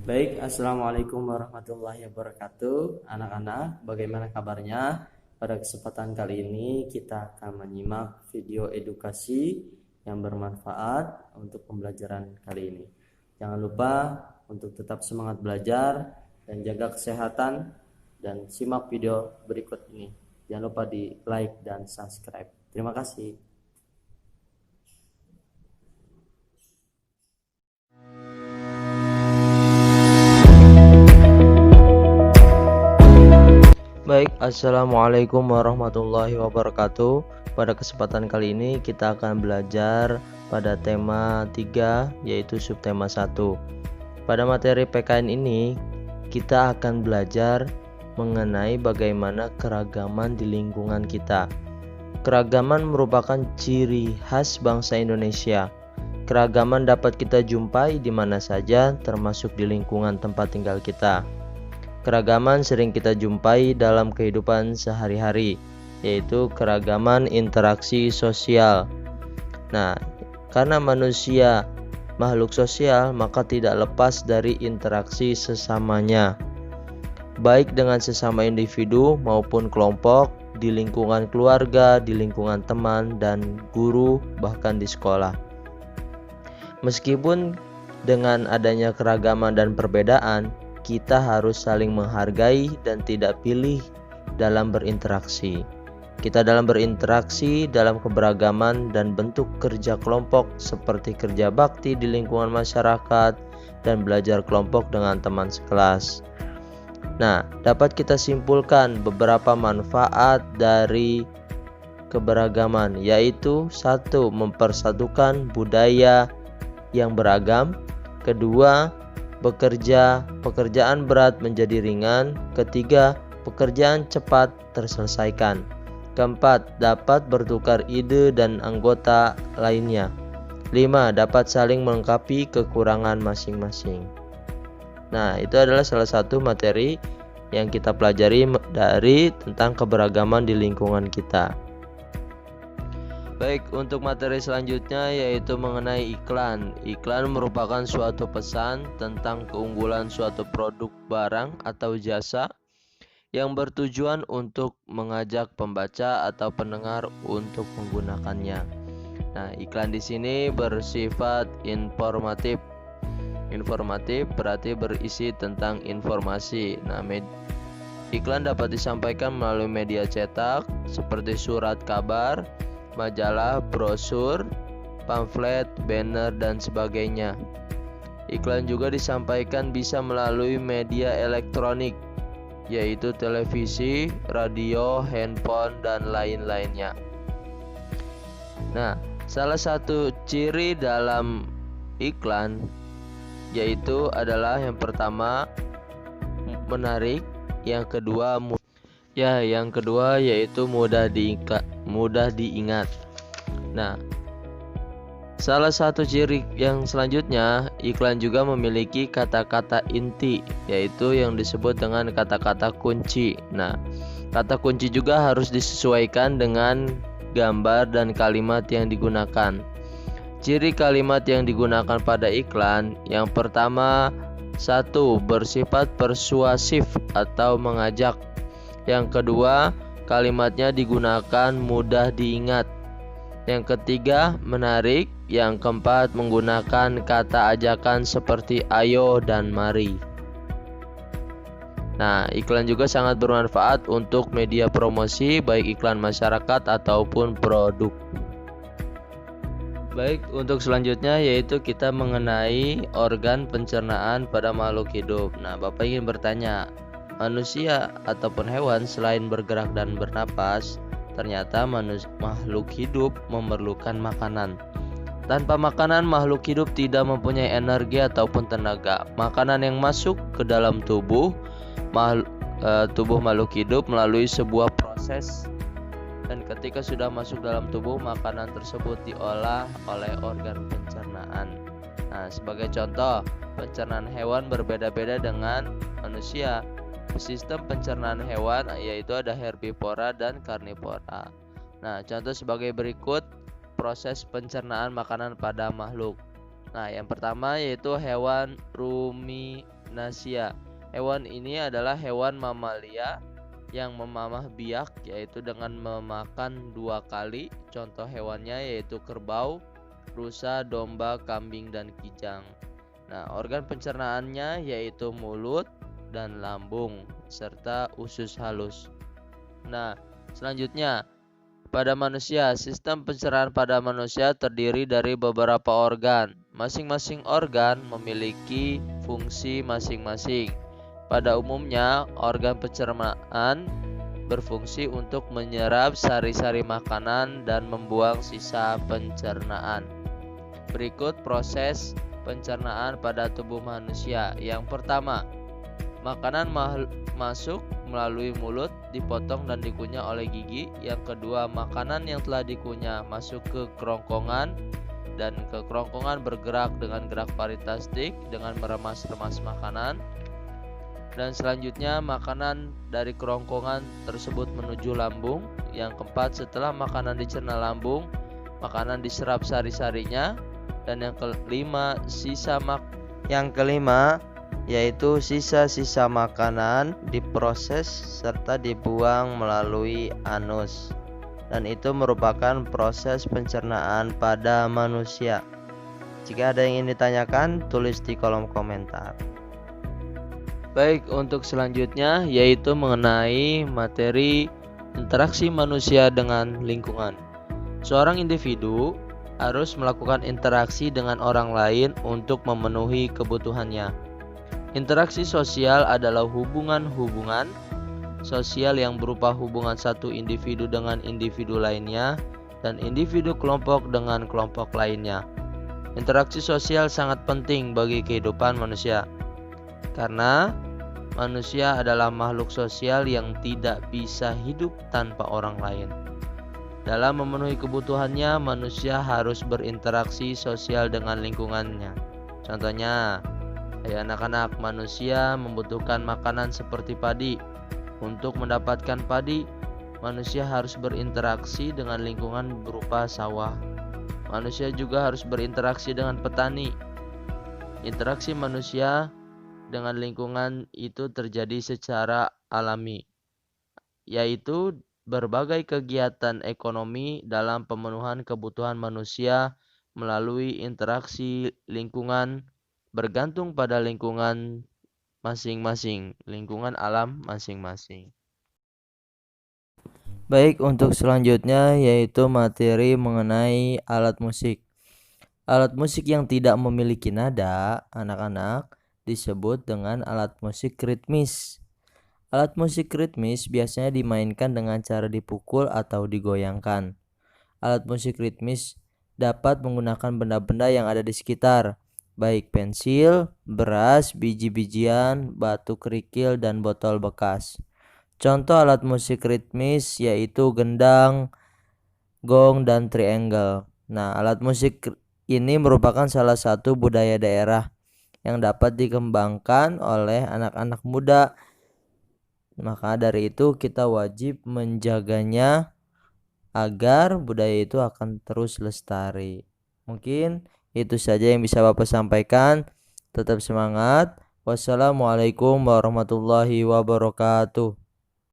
Baik, Assalamualaikum warahmatullahi wabarakatuh. Anak-anak, bagaimana kabarnya? Pada kesempatan kali ini kita akan menyimak video edukasi yang bermanfaat untuk pembelajaran kali ini. Jangan lupa untuk tetap semangat belajar dan jaga kesehatan dan simak video berikut ini. Jangan lupa di like dan subscribe. Terima kasih. Baik, Assalamualaikum warahmatullahi wabarakatuh. Pada kesempatan kali ini kita akan belajar pada tema 3, yaitu subtema 1. Pada materi PKN ini kita akan belajar mengenai bagaimana keragaman di lingkungan kita. Keragaman merupakan ciri khas bangsa Indonesia. Keragaman dapat kita jumpai di mana saja, termasuk di lingkungan tempat tinggal kita. Keragaman sering kita jumpai dalam kehidupan sehari-hari, yaitu keragaman interaksi sosial. Nah, karena manusia makhluk sosial, maka tidak lepas dari interaksi sesamanya, baik dengan sesama individu maupun kelompok, di lingkungan keluarga, di lingkungan teman dan guru, bahkan di sekolah. Meskipun dengan adanya keragaman dan perbedaan, kita harus saling menghargai dan tidak pilih dalam berinteraksi. Kita dalam berinteraksi dalam keberagaman dan bentuk kerja kelompok seperti kerja bakti di lingkungan masyarakat dan belajar kelompok dengan teman sekelas. Nah, dapat kita simpulkan beberapa manfaat dari keberagaman, yaitu 1. Mempersatukan budaya yang beragam. 2. Pekerjaan berat menjadi ringan. 3. Pekerjaan cepat terselesaikan. 4. Dapat bertukar ide dan anggota lainnya. 5. Dapat saling melengkapi kekurangan masing-masing. Nah, itu adalah salah satu materi yang kita pelajari dari tentang keberagaman di lingkungan kita. Baik, untuk materi selanjutnya yaitu mengenai iklan. Iklan merupakan suatu pesan tentang keunggulan suatu produk, barang, atau jasa yang bertujuan untuk mengajak pembaca atau pendengar untuk menggunakannya. Nah, iklan di sini bersifat informatif. Informatif berarti berisi tentang informasi. Nah, iklan dapat disampaikan melalui media cetak seperti surat kabar, majalah, brosur, pamflet, banner, dan sebagainya. Iklan juga disampaikan bisa melalui media elektronik, yaitu televisi, radio, handphone, dan lain-lainnya. Nah, salah satu ciri dalam iklan yaitu adalah yang pertama menarik, yang kedua yaitu mudah diingat. Nah, salah satu ciri yang selanjutnya, iklan juga memiliki kata-kata inti, yaitu yang disebut dengan kata-kata kunci. Nah, kata kunci juga harus disesuaikan dengan gambar dan kalimat yang digunakan. Ciri kalimat yang digunakan pada iklan, yang pertama, 1. Bersifat persuasif atau mengajak. Yang kedua, kalimatnya digunakan mudah diingat. Yang ketiga, menarik. Yang keempat, menggunakan kata ajakan seperti ayo dan mari. Nah, iklan juga sangat bermanfaat untuk media promosi, baik iklan masyarakat ataupun produk. Baik, untuk selanjutnya yaitu kita mengenai organ pencernaan pada makhluk hidup. Nah, Bapak ingin bertanya, manusia ataupun hewan selain bergerak dan bernapas, ternyata makhluk hidup memerlukan makanan. Tanpa makanan, makhluk hidup tidak mempunyai energi ataupun tenaga. Makanan yang masuk ke dalam tubuh makhluk hidup melalui sebuah proses, dan ketika sudah masuk dalam tubuh, makanan tersebut diolah oleh organ pencernaan. Nah, sebagai contoh, pencernaan hewan berbeda-beda dengan manusia. Sistem pencernaan hewan yaitu ada herbivora dan karnivora. Nah, contoh sebagai berikut proses pencernaan makanan pada makhluk. Nah, yang pertama yaitu hewan nasia. Hewan ini adalah hewan mamalia yang memamah biak, yaitu dengan memakan 2 kali. Contoh hewannya yaitu kerbau, rusa, domba, kambing, dan kijang. Nah, organ pencernaannya yaitu mulut dan lambung serta usus halus. Nah, selanjutnya pada manusia, sistem pencernaan pada manusia terdiri dari beberapa organ. Masing-masing organ memiliki fungsi masing-masing. Pada umumnya, organ pencernaan berfungsi untuk menyerap sari-sari makanan dan membuang sisa pencernaan. Berikut proses pencernaan pada tubuh manusia. Yang pertama, makanan masuk melalui mulut, dipotong dan dikunyah oleh gigi. Yang kedua, makanan yang telah dikunyah masuk ke kerongkongan, dan ke kerongkongan bergerak dengan gerak paristastik dengan meremas-remas makanan. Dan selanjutnya, makanan dari kerongkongan tersebut menuju lambung. Yang keempat, setelah makanan dicerna lambung, makanan diserap sari-sarinya. Dan yang kelima, yaitu sisa-sisa makanan diproses serta dibuang melalui anus, dan itu merupakan proses pencernaan pada manusia. Jika ada yang ingin ditanyakan, tulis di kolom komentar. Baik, untuk selanjutnya yaitu mengenai materi interaksi manusia dengan lingkungan. Seorang individu harus melakukan interaksi dengan orang lain untuk memenuhi kebutuhannya. Interaksi sosial adalah hubungan-hubungan sosial yang berupa hubungan satu individu dengan individu lainnya dan individu kelompok dengan kelompok lainnya. Interaksi sosial sangat penting bagi kehidupan manusia, karena manusia adalah makhluk sosial yang tidak bisa hidup tanpa orang lain. Dalam memenuhi kebutuhannya, manusia harus berinteraksi sosial dengan lingkungannya. Contohnya, anak-anak manusia membutuhkan makanan seperti padi. Untuk mendapatkan padi, manusia harus berinteraksi dengan lingkungan berupa sawah. Manusia juga harus berinteraksi dengan petani. Interaksi manusia dengan lingkungan itu terjadi secara alami, yaitu berbagai kegiatan ekonomi dalam pemenuhan kebutuhan manusia melalui interaksi lingkungan bergantung pada lingkungan masing-masing, lingkungan alam masing-masing. Baik, untuk selanjutnya yaitu materi mengenai alat musik. Alat musik yang tidak memiliki nada, anak-anak, disebut dengan alat musik ritmis. Alat musik ritmis biasanya dimainkan dengan cara dipukul atau digoyangkan. Alat musik ritmis dapat menggunakan benda-benda yang ada di sekitar, baik pensil, beras, biji-bijian, batu kerikil, dan botol bekas. Contoh alat musik ritmis yaitu gendang, gong, dan triangle. Nah, alat musik ini merupakan salah satu budaya daerah yang dapat dikembangkan oleh anak-anak muda. Maka dari itu kita wajib menjaganya agar budaya itu akan terus lestari. Mungkin itu saja yang bisa Bapak sampaikan. Tetap semangat. Wassalamualaikum warahmatullahi wabarakatuh.